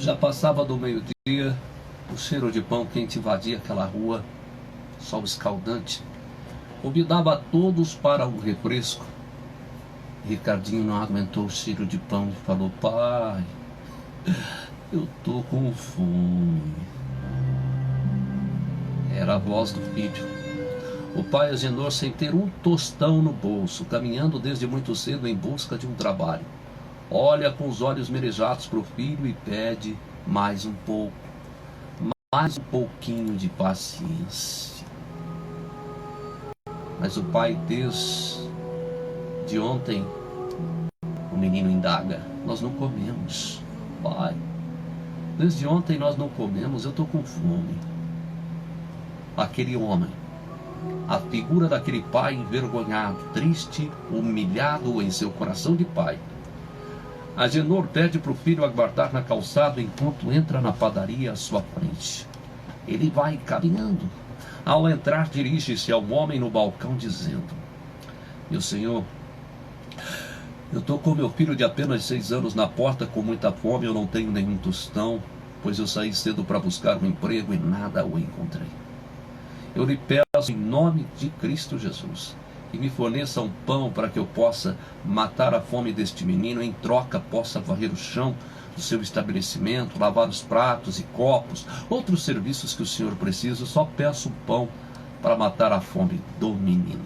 Já passava do meio-dia, o cheiro de pão quente invadia aquela rua, sol escaldante. Convidava a todos para um refresco. Ricardinho não aguentou o cheiro de pão e falou: pai, eu tô com fome. Era a voz do filho. O pai Agenor, sem ter um tostão no bolso, caminhando desde muito cedo em busca de um trabalho, olha com os olhos merejados para o filho e pede mais um pouco, mais um pouquinho de paciência. Mas o pai, desde ontem, o menino indaga: nós não comemos, pai. Desde ontem nós não comemos, eu estou com fome. Aquele homem, a figura daquele pai envergonhado, triste, humilhado em seu coração de pai. Agenor pede para o filho aguardar na calçada enquanto entra na padaria à sua frente. Ele vai caminhando. Ao entrar, dirige-se ao homem no balcão dizendo: meu senhor, eu estou com meu filho de apenas 6 anos na porta com muita fome, eu não tenho nenhum tostão, pois eu saí cedo para buscar um emprego e nada o encontrei. Eu lhe peço em nome de Cristo Jesus que me forneça um pão para que eu possa matar a fome deste menino, em troca possa varrer o chão do seu estabelecimento, lavar os pratos e copos, outros serviços que o senhor precisa. Eu só peço pão para matar a fome do menino.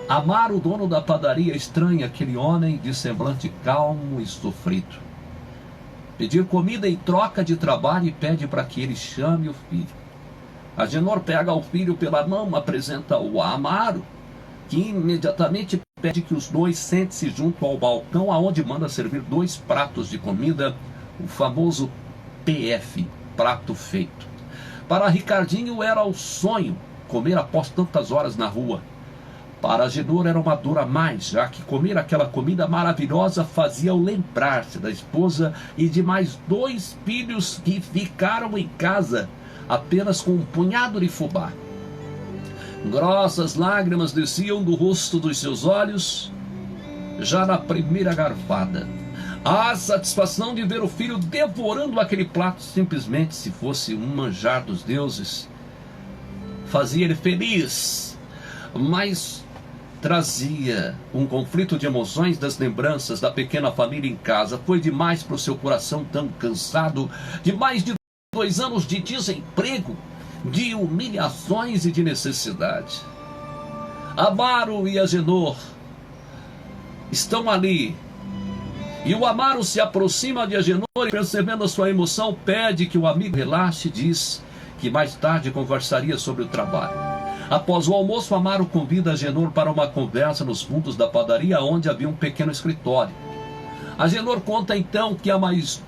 Amaro, o dono da padaria, estranha aquele homem de semblante calmo e sofrido. Pedir comida em troca de trabalho e pede para que ele chame o filho. Agenor pega o filho pela mão, apresenta-o a Amaro, que imediatamente pede que os dois sentem-se junto ao balcão, aonde manda servir 2 pratos de comida, o famoso PF, prato feito. Para Ricardinho era o sonho comer após tantas horas na rua. Para Agenor era uma dor a mais, já que comer aquela comida maravilhosa fazia-o lembrar-se da esposa e de mais 2 filhos que ficaram em casa, apenas com um punhado de fubá. Grossas lágrimas desciam do rosto dos seus olhos, já na primeira garfada. A satisfação de ver o filho devorando aquele prato, simplesmente, se fosse um manjar dos deuses, fazia ele feliz, mas trazia um conflito de emoções das lembranças da pequena família em casa. Foi demais para o seu coração tão cansado, de mais de 2 anos de desemprego, de humilhações e de necessidade. Amaro e Agenor estão ali, e o Amaro se aproxima de Agenor e, percebendo a sua emoção, pede que o amigo relaxe e diz que mais tarde conversaria sobre o trabalho. Após o almoço, Amaro convida Agenor para uma conversa nos fundos da padaria, onde havia um pequeno escritório. Agenor conta então que há mais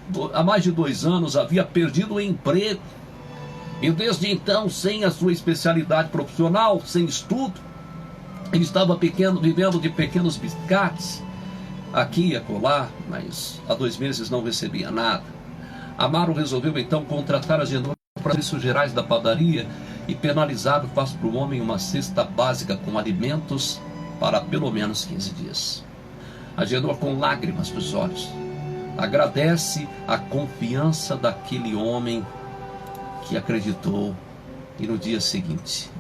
de 2 anos havia perdido o emprego, e desde então, sem a sua especialidade profissional, sem estudo, ele estava vivendo de pequenos biscates, aqui e acolá, mas há 2 meses não recebia nada. Amaro resolveu então contratar Agenor para os serviços gerais da padaria, e penalizado faz para o homem uma cesta básica com alimentos para pelo menos 15 dias. Agenor, com lágrimas nos olhos, agradece a confiança daquele homem que acreditou, e no dia seguinte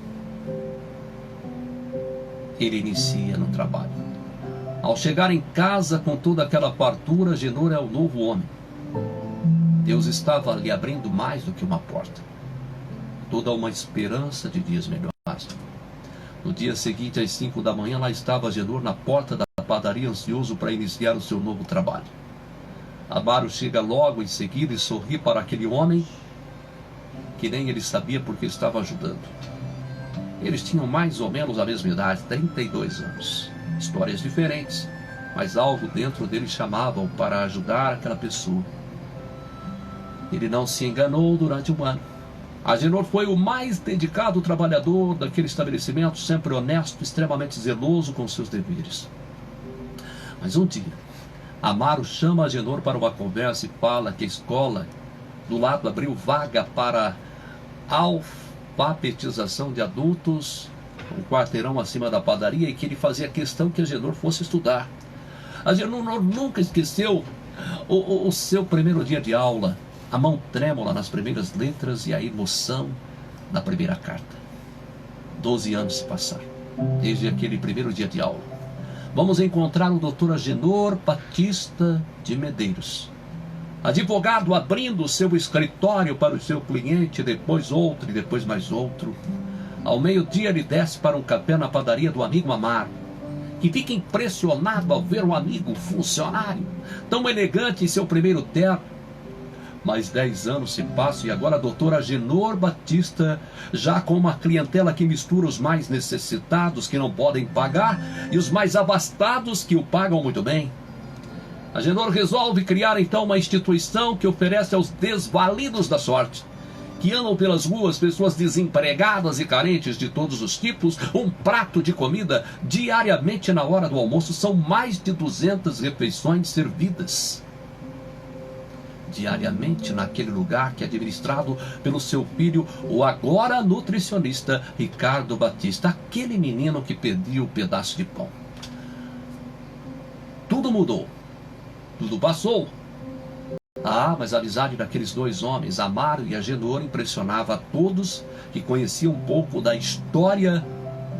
ele inicia no trabalho. Ao chegar em casa com toda aquela fartura, Agenor é o novo homem. Deus estava lhe abrindo mais do que uma porta, toda uma esperança de dias melhores. No dia seguinte, às 5 da manhã, lá estava Agenor na porta da padaria, ansioso para iniciar o seu novo trabalho. Amaro chega logo em seguida e sorri para aquele homem que nem ele sabia porque estava ajudando. Eles tinham mais ou menos a mesma idade, 32 anos. Histórias diferentes, mas algo dentro dele chamava-o para ajudar aquela pessoa. Ele não se enganou durante 1 ano. Agenor foi o mais dedicado trabalhador daquele estabelecimento, sempre honesto, extremamente zeloso com seus deveres. Mas um dia, Amaro chama Agenor para uma conversa e fala que a escola do lado abriu vaga para alfabetização de adultos, um quarteirão acima da padaria, e que ele fazia questão que Agenor fosse estudar. Agenor nunca esqueceu O seu primeiro dia de aula, a mão trêmula nas primeiras letras e a emoção da primeira carta. 12 anos se passaram, desde aquele primeiro dia de aula. Vamos encontrar o Dr. Agenor Batista de Medeiros, advogado, abrindo o seu escritório para o seu cliente, depois outro e depois mais outro. Ao meio-dia ele desce para um café na padaria do amigo Amaro, que fica impressionado ao ver o amigo funcionário, tão elegante em seu primeiro terno. Mais 10 anos se passam e agora a doutora Agenor Batista, já com uma clientela que mistura os mais necessitados que não podem pagar e os mais abastados que o pagam muito bem. Agenor resolve criar então uma instituição que oferece aos desvalidos da sorte, que andam pelas ruas, pessoas desempregadas e carentes de todos os tipos, um prato de comida diariamente na hora do almoço. São mais de 200 refeições servidas diariamente naquele lugar que é administrado pelo seu filho, o agora nutricionista Ricardo Batista, aquele menino que pediu o pedaço de pão. Tudo mudou, tudo passou. Mas a amizade daqueles dois homens, Amaro e Agenor, impressionava a todos que conheciam um pouco da história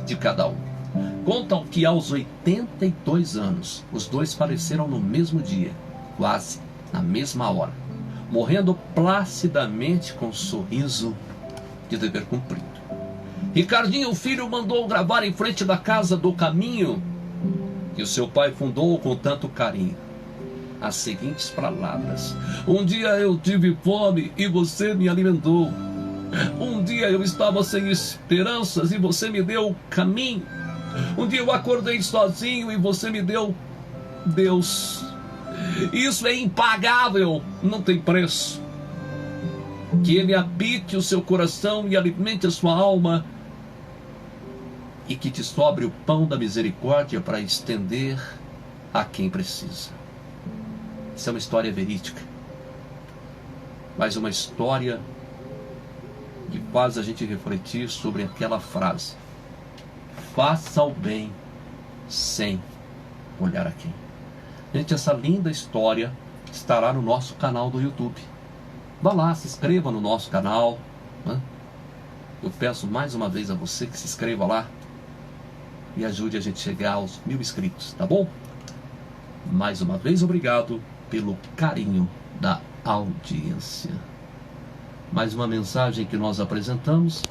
de cada um. Contam que aos 82 anos, os dois faleceram no mesmo dia, quase na mesma hora, morrendo placidamente com um sorriso de dever cumprido. Ricardinho, o filho, mandou gravar em frente da casa do caminho que o seu pai fundou com tanto carinho as seguintes palavras: um dia eu tive fome e você me alimentou. Um dia eu estava sem esperanças e você me deu o caminho. Um dia eu acordei sozinho e você me deu Deus. Isso é impagável, não tem preço. Que Ele habite o seu coração e alimente a sua alma, e que te sobre o pão da misericórdia para estender a quem precisa. Isso é uma história verídica, mas uma história que faz a gente refletir sobre aquela frase: faça o bem sem olhar a quem. Gente, essa linda história estará no nosso canal do YouTube. Vá lá, se inscreva no nosso canal, né? Eu peço mais uma vez a você que se inscreva lá e ajude a gente a chegar aos 1000 inscritos, tá bom? Mais uma vez, obrigado pelo carinho da audiência. Mais uma mensagem que nós apresentamos